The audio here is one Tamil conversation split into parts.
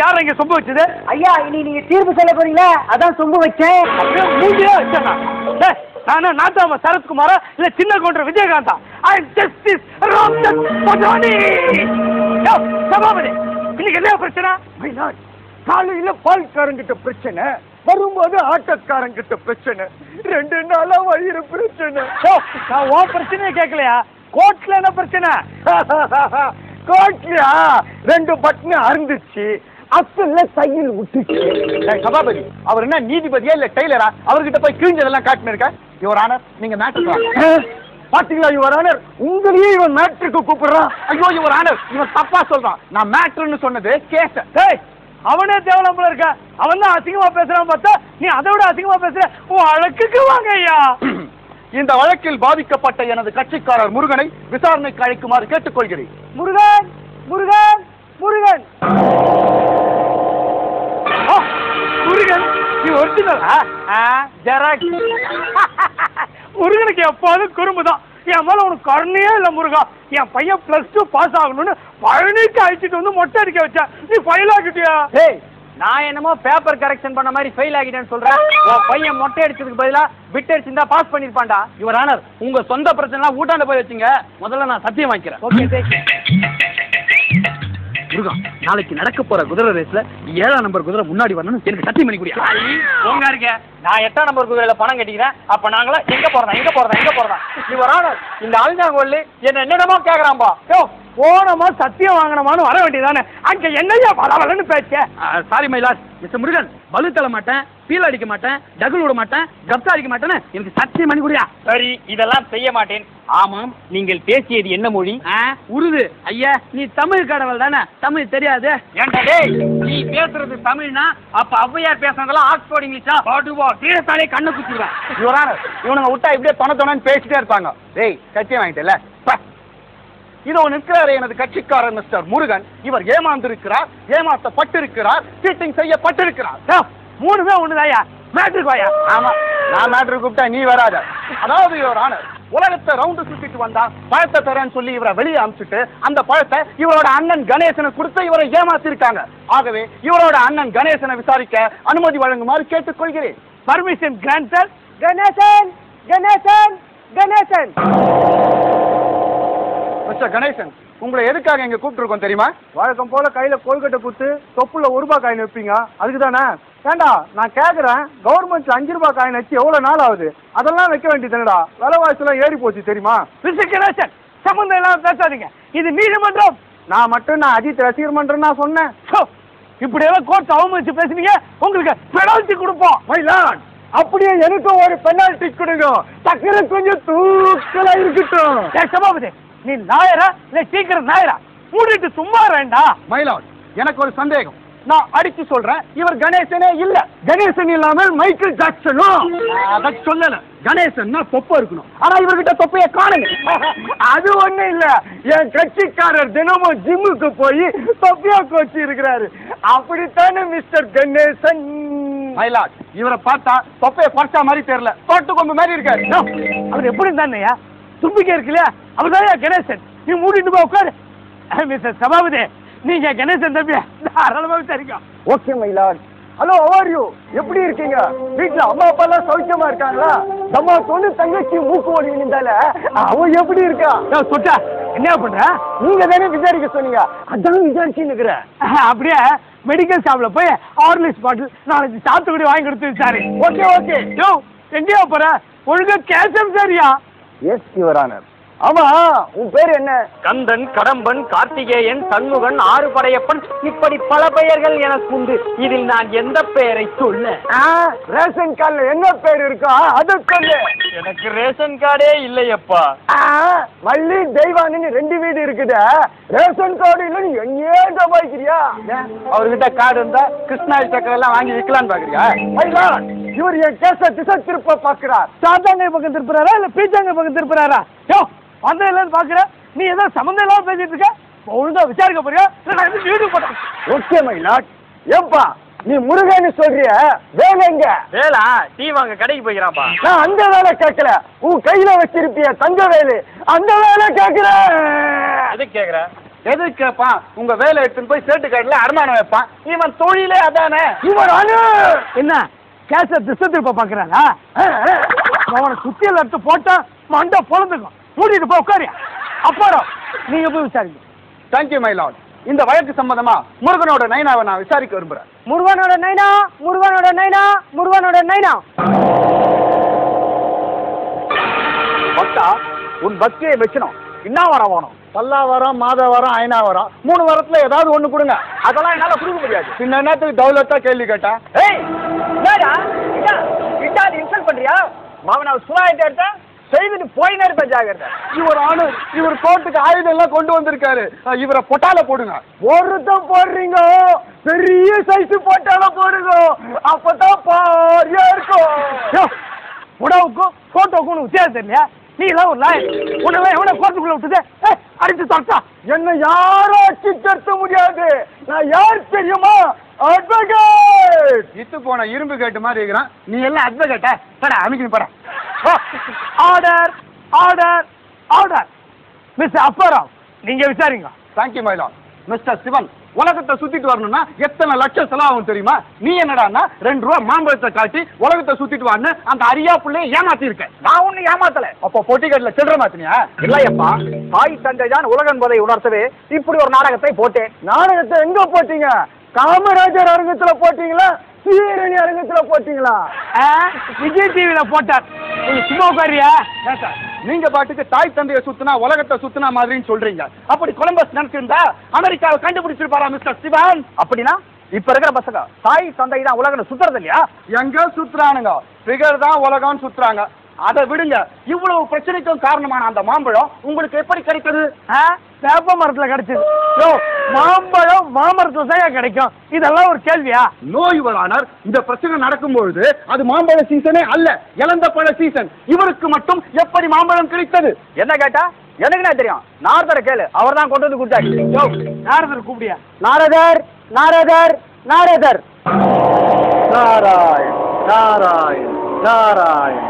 யார் இங்க சொம்பு வச்சது? ஐயா இனி நீங்க தீர்ப்பு சொல்ல போறீங்களா? அதான் சொம்பு வச்சேன். மூஞ்சியா வச்சேன்னா நான் நாட்டாம சரத்குமாரா இல்ல சின்ன கவுண்டர் விஜயகாந்தா? ஐ அம் ஜஸ்டிஸ் ராம்சந்த் பட்டானி. சபாபதி, இன்னைக்கு என்ன பிரச்சனை? காலையில பால்காரங்கிட்ட பிரச்சனை, வரும்போது ஆட்டோக்காரங்கிட்ட பிரச்சனை, 2 நாளா வயிறு பிரச்சனை. நான் ஓ பிரச்சனையே கேட்கலையா? கோர்ட்ல என்ன பிரச்சனை? கோட்லியா 2 பட்னு அறுந்துச்சு, அசல்ல தையில் விட்டுச்சு. சபாபதி, அவர் என்ன நீதிபதியா இல்ல டெய்லரா? அவர்கிட்ட போய் கிழிஞ்சதெல்லாம் காட்டுன்னு இருக்க. யுவர் ஆனர், நீங்க மேட்ருக்கு பாத்தீங்களா யுவர் ஆனர்? உங்களையே இவன் மேட்ருக்கு கூப்பிடுறான். ஐயோ யுவர் ஆனர், இவன் தப்பா சொல்றான். நான் மேட்ருன்னு சொன்னது கேஸ். அவனே தேவலாம் போல இருக்க. அவன் தான் அசிங்கமா பேசுறான் பார்த்தா நீ அதை விட அசிங்கமா பேசுற. உன் வழக்குக்கு வாங்க ஐயா. இந்த வழக்கில் பாதிக்கப்பட்ட எனது கட்சிக்காரர் முருகனை விசாரணைக்கு அழைக்குமாறு கேட்டுக்கொள்கிறேன். முருகன் முருகன் முருகன் முருகன், நீ ஒரிஜினலா? ஜெராக்ஸ். முருகனுக்கு எப்போதும் குறும்புதான். என் மேல உனக்கு கருணையே இல்ல முருகா. என் பையன் +2 பாஸ் ஆகணும்னு பழனிக்கு அழைச்சிட்டு வந்து மொட்டை அடிக்க வச்சா, நீ ஃபெயில் ஆகிட்டியா? நான் என்னமோ பேப்பர் கரெக்ஷன் பண்ண மாதிரி ஃபெயில் ஆகிட்டேன்னு சொல்றேன். உன் பையன் மொட்டை அடிச்சதுக்கு பதிலா பிட் அடிச்சிருந்தா பாஸ் பண்ணிருப்பான்டா. யுவர் ஆனர், உங்க சொந்த பிரச்சனை ஊட்டாண்ட போய் வச்சுங்க. முதல்ல நான் சத்தியம் வாங்கிக்கிறேன். ஓகே, முருகா, நாளைக்கு நடக்க போற குதிரை ரேஸ்ல 7ஆம் நம்பர் குதிரை முன்னாடி வரணும்னு எனக்கு சத்தியம் பண்ணி கூடியா? போங்க இருக்க. நான் 8ஆம் நம்பர் குதிரையில பணம் கட்டிக்கிறேன். அப்ப நாங்களா எங்க போறதா? யுவர் ஆனர், இந்த அழிஞ்சாங்கொல்லி என்னென்னமோ கேக்குறான்பா. போனமா சத்தியம் வாங்கினமான்னு வர வேண்டியதானே. அங்க என்னையா பலவலன்னு பேச்ச? சாரி மைலாஸ். மிஸ்டர் முருகன், பலு தள்ள மாட்டேன், பீல் அடிக்க மாட்டேன், டகுல் விட மாட்டேன், கப்சா அடிக்க மாட்டேன்னு எனக்கு சத்தியம் பண்ணி கூடியா? சரி, இதெல்லாம் செய்ய மாட்டேன். ஆமாம், நீங்கள் பேசியது என்ன மொழி? உருது. ஐயா, நீ தமிழ் கடவுள் தானே, தமிழ் தெரியாது? ஏன்டா டேய், நீ பேசுறது தமிழ்னா அப்ப ஔவையார் பேசுறதெல்லாம் ஆக்ஸ்போர்ட் இங்கிலீஷா? பாடுவா கீழத்தாலே கண்ணை குத்திடுவேன். யுவர் ஆனர், இவனுங்க விட்டா இப்படியே தொணன்னு பேசிட்டே இருப்பாங்க. டேய், சத்தியம் வாங்கிட்டல. இதோ நிற்கிறாரு எனது கட்சிக்காரர் மிஸ்டர் முருகன். இவர் ஏமாந்திருக்கிறார், ஏமாற்றப்பட்டிருக்கிறார், சீட்டிங் செய்யப்பட்டிருக்கிறார். 3 ஒண்ணுதாயா? மேட்ருக்கு வாயா. ஆமா, நான் மேட்ரு கூப்பிட்டா நீ வராத. அதாவது யுவர் ஆனர், உலகத்தை ரவுண்டு சுத்திட்டு வந்தா பழத்தை தரேன்னு சொல்லி இவரை வெளியே அனுப்பிச்சுட்டு அந்த பழத்தை இவரோட அண்ணன் கணேசனை கொடுத்து இவரை ஏமாத்திருக்காங்க. ஆகவே இவரோட அண்ணன் கணேசனை விசாரிக்க அனுமதி வழங்குமாறு கேட்டுக்கொள்கிறேன். Permission granted. Ganesan Ganesan Ganesan. Mister Ganesan, உங்களை எதுக்காக இங்க கூப்பிட்டுருக்கோம் தெரியுமா? வழக்கம் போல கையில கோல்கட்டை குத்து தொப்புல 1 ரூபாய் காயின் வைப்பீங்க, அதுக்கு தானே? ஏண்டா நான் கேக்குறேன், கவர்மெண்ட்ல 5 ரூபாய் காயின் வச்சு எவ்வளவு நாள் ஆகுது? அதெல்லாம் வைக்க வேண்டியதுடா. விலைவாசி எல்லாம் ஏறி போச்சு தெரியுமா? மிஸ்டர் கணேசன், சம்பந்தம் எல்லாம் பேசாதீங்க. இது நீதிமன்றம். நான் அஜித் ரசிகர் மன்றம் நான் சொன்னேன். இப்படி எல்லாம் கோர்ட் அவமதிச்சு பேசுனீங்க, உங்களுக்கு பெனால்டி கொடுப்போம். மைலான், அப்படியே எனக்கும் ஒரு பெனால்டி கொடுங்க. சக்கரை கொஞ்சம் தூக்கலா இருக்கட்டும். சபாபதி, நீ நாயரா இல்ல சீக்கிரம் நாயரா? மூடிட்டு சும்மா வேண்டா. மைலாட், எனக்கு ஒரு சந்தேகம். நான் அடிச்சு சொல்றேன், இவர் கணேசனே இல்ல. கணேசன் இல்லாமல் மைக்கேல் ஜாக்சனும். அத சொல்லல. கணேசன் தொப்பை இருக்கணும். ஆனா இவர்கிட்ட தொப்பைய காணுங்க. அது ஒண்ணு இல்ல, என் கட்சிக்காரர் தினமும் ஜிம்முக்கு போய் தொப்பியா கோச்சி இருக்கிறாரு. அப்படித்தானே மிஸ்டர் கணேசன்? மைலாட், இவரை பார்த்தா தொப்பைய குறைச்சா மாதிரி தெரியல, தோட்டு கொம்பு மாதிரி இருக்காரு. அவர் எப்படி தானேயா தும்பிக்கை இருக்கு இல்லையா? அவர்தான் கணேசன். நீ மூடிட்டு போய் உட்காரு. மிஸ்டர் சபாபதி, நீங்க கணேசன் தம்பி தாராளமா விசாரிக்கும். Okay myeloid. Hello, how are you? எப்படி இருக்கீங்க? வீட்டுல அம்மா அப்பா எல்லாம் சௌக்கியமா இருக்காங்களா? நம்ம பொண்ணு தங்கச்சி மூக்கு ஓடி இருந்தால அவ எப்படி இருக்கா? சொட்டா, என்ன பண்ற? நீங்க தானே விசாரிக்க சொன்னீங்க, அதான் விசாரிச்சு நிக்கிறேன். அப்படியே மெடிக்கல் ஷாப்ல போய் ஹார்லிக்ஸ் பாட்டில் 4 சாத்துக்குடி வாங்கி கொடுத்து விசாரி. Okay okay. யோ, எங்கேயா போற? ஒழுங்கா கேசம் சரியா? Yes your honour. ஆமா, உன் பேர் என்ன? கந்தன், கடம்பன், கார்த்திகேயன், சண்முகன், ஆறுபடையப்பன், இப்படி பல பெயர்கள் எனக்கு உண்டு. இதில் நான் எந்த பெயரை சொல்ல? ரேஷன் கார்டுல என்ன பேர் இருக்கா அதை சொல்லு. எனக்கு ரேஷன் கார்டே இல்லையப்பா. வள்ளி தெய்வானின்னு 2 வீடு இருக்குது. ரேஷன் கார்டு இல்ல, நீ எங்கே சம்பாதிக்கிறியா? அவர்கிட்ட கார்டு இருந்தா கிருஷ்ணாயில் சக்கரை எல்லாம் வாங்கி விற்கலான்னு பாக்குறியா? இவர் என் கேச திசை திருப்ப பாக்குறார். சாத்தாங்க பக்கம் திருப்புறாரா இல்ல பீச்சாங்க பக்கம் திருப்புறாரா? யோ, வந்த இல்லன்னு பாக்குற. நீ ஏதோ சம்பந்தம் இல்லாம பேசிட்டு இருக்க. ஒழுங்கா விசாரிக்க போறியா? Okay myeloid. ஏப்பா, நீ முருகன்னு சொல்றிய, வேலை எங்க? வேலா டீ வாங்க கடைக்கு போய்க்கிறான்ப்பா. நான் அந்த வேலை கேட்கல, உன் கையில வச்சிருப்பிய தங்க வேலு, அந்த வேலை கேட்கிறேன். எது கேக்குற? எது கேட்பான்? உங்க வேலை எடுத்துன்னு போய் சேட்டு காட்டுல அடமானம் வைப்பான். இவன் தொழிலே அதானே. என்ன கேச திசை திருப்ப பாக்குறானா? அவனை சுத்தியில எடுத்து போட்டா மண்டை பொழந்துக்கும். மூடிட்டு போய் உட்காரியா. அப்புறம் நீங்க போய் விசாரிங்க. Thank you my lord. இந்த வழக்கு சம்பந்தமா முருகனோட நைனாவை நான் விசாரிக்க விரும்புறேன். முருகனோட நைனா, முருகனோட நைனா, முருகனோட நைனா. பக்தா, உன் பக்தியை வச்சணும். என்ன வரம் வேணும்? பல்லா வரம், மாத வரம், ஐநா வரம். 3 வரத்துல ஏதாவது ஒண்ணு கொடுங்க. அதெல்லாம் என்னால கொடுக்க முடியாது. பின்ன என்னத்துக்கு தௌலத்தா கேள்வி கேட்டா? இன்சல்ட் பண்றியா? மாமனாவை சுவாயிட்டு எடுத்தா செய்துட்டு போயினே இருப்ப ஜாகிரதை. இவர் ஆனர், இவர் கோர்ட்டுக்கு ஆயுதம் எல்லாம் கொண்டு வந்திருக்காரு. இவரை பொட்டால போடுங்க. ஒருத்தம் போடுறீங்க, பெரிய சைஸ் போட்டால போடுங்க. அப்பதான் பாரியா இருக்கும். உடவுக்கும் போட்டோக்கும் வித்தியாசம் தெரியலையா? நீ எல்லாம் ஒரு நாய். உன்னெல்லாம் எவனை கோர்ட்டுக்குள்ள விட்டுது? அடிச்சு தரட்டா. என்ன யாரும் அடிச்சு தடுத்த முடியாது. நான் யார் தெரியுமா? அட்வொகேட். இத்து போன இரும்பு கேட்டு மாதிரி இருக்கிறான். நீ எல்லாம் அட்வொகேட்டா? பட அமைக்கணும் பட. Order, order, order. Mister Apparao, நீங்க விசாரிங்க. Thank you my lord. Mister Sivan, உலகத்தை சுத்திட்டு வரணும்னா எத்தனை லட்சம் செலவாகும் தெரியுமா? நீ என்னடான்னா 2 ரூபா மாம்பழத்தை காட்டி உலகத்தை சுத்திட்டு வான்னு அந்த அரியா பிள்ளைய ஏமாத்தி இருக்க. நான் ஒண்ணு ஏமாத்தல. அப்போ பொட்டிக்கட்டில சில்லற மாத்தினியா? இல்லையப்பா, தாய் தந்தை தான் உலகம் என்பதை உணர்த்தவே இப்படி ஒரு நாடகத்தை போட்டேன். நாடகத்தை எங்க போட்டீங்க? காமராஜர் அரங்கத்துல போட்டீங்களா? சீரணி அரங்கத்துல போட்டீங்களா? விஜய் டிவில போட்டார். நீங்க சும்மா உட்காரியா? நீங்க பாட்டுக்கு தாய் தந்தையை சுத்தினா உலகத்தை சுத்தினா மாதிரின்னு சொல்றீங்க. அப்படி கொலம்பஸ் நினைச்சிருந்தா அமெரிக்காவை கண்டுபிடிச்சிருப்பாரா மிஸ்டர் சிவன்? அப்படின்னா இப்ப இருக்கிற பசங்க தாய் தந்தை தான் உலகம் சுத்துறது இல்லையா? எங்க சுத்துறானுங்க? பிகர் தான் உலகம் சுத்துறாங்க. அதை விடுங்க. இவ்வளவு பிரச்சனைக்கும் காரணமான அந்த மாம்பழம் உங்களுக்கு எப்படி கிடைத்தது? வேப்ப மரத்துல கிடைச்சது. மாம்பழம் மாமரத்துல தான் கிடைக்கும். இதெல்லாம் ஒரு கேள்வியா? No your honour. இந்த பிரச்சனை நடக்கும்பொழுது அது மாம்பழ சீசனே அல்ல, இளந்த பழ சீசன். இவருக்கு மட்டும் எப்படி மாம்பழம் கிடைத்தது? என்ன கேட்டா எனக்கு என்ன தெரியும்? நாரதரை கேளு, அவர் தான் கொண்டு வந்து கொடுத்தாரு. நாரதர் கூப்பிடியா? நாரதர், நாரதர், நாரதர். நாராயண், நாராயண், நாராயண்.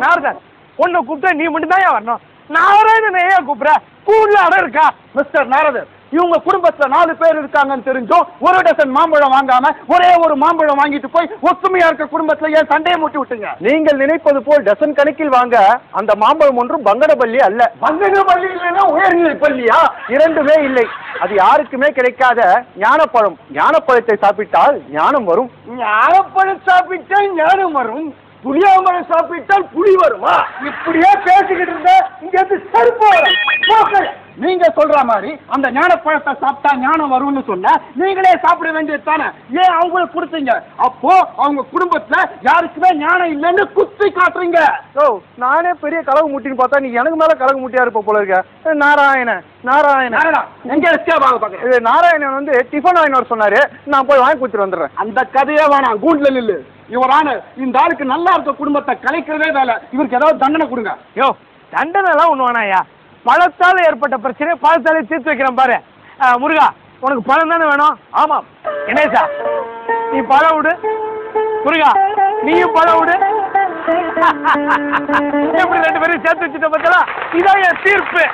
நாரதர், உன்னை கூப்பிட்டா நீ மட்டும் தான் வரணும். நாராயணன் ஏன் கூப்பிடுற? கூடுல அடம் இருக்கா? மிஸ்டர் நாரதர், இவங்க குடும்பத்துல 4 பேர் இருக்காங்கன்னு தெரிஞ்சும் 1 டசன் மாம்பழம் வாங்காம ஒரே ஒரு மாம்பழம் வாங்கிட்டு போய் ஒத்துமையா இருக்க குடும்பத்துல ஏன் சண்டையை மூட்டி விட்டுங்க? நீங்கள் நினைப்பது போல் டசன் கணக்கில் வாங்க அந்த மாம்பழம் ஒன்றும் பங்கனப்பள்ளி அல்ல. பங்கனப்பள்ளி இல்லைன்னா உயர்நிலை பள்ளியா? 2மே இல்லை. அது யாருக்குமே கிடைக்காத ஞானப்பழம். ஞானப்பழத்தை சாப்பிட்டால் ஞானம் வரும். ஞானப்பழம் சாப்பிட்டா ஞானம் வரும், புளியாமரம் சாப்பிட்டால் புளி வருமா? இப்படியே பேசிக்கிட்டு இருந்தா இங்க இருந்து செருப்பு வரும். நீங்க சொல்ற மாதிரி அந்த ஞானப்பழத்தை சாப்பிட்டா ஞானம் வரும்னு சொன்ன நீங்களே சாப்பிட வேண்டியது தானே? ஏன் அவங்களுக்கு கொடுத்தீங்க? அப்போ அவங்க குடும்பத்துல யாருக்குமே ஞானம் இல்லைன்னு குத்தி காட்டுறீங்க. நானே பெரிய கலவு முட்டின்னு பார்த்தா நீ எனக்கு மேல கலவு முட்டியா இருப்ப போல இருக்க. நாராயணன், நாராயணன் எங்க எஸ்கேப் ஆக பாக்குறேன். இது நாராயணன் வந்து டிஃபன் வாங்கினு சொன்னாரு. நான் போய் வாங்கி கொடுத்துட்டு வந்துடுறேன். அந்த கதையே வேணாம், கூண்டுல நில்லு. இவரான இந்த ஆளுக்கு நல்லா இருக்க குடும்பத்தை கலைக்கிறதே வேலை. இவருக்கு ஏதாவது தண்டனை கொடுங்க. தண்டனை எல்லாம் ஒண்ணு வேணாயா. பழத்தால ஏற்பட்ட பிரச்சனை பழத்தாலே தீர்த்து வைக்கிறேன் பாரு. முருகா, உனக்கு பழம் தானே வேணும்? ஆமாம். கணேசா, நீ பழம் விடு. முருகா, நீயும் பழம் விடு. எப்படி 2 பேரும் சேர்த்து வச்சுட்ட பார்த்தா? இதான் என் தீர்ப்பு.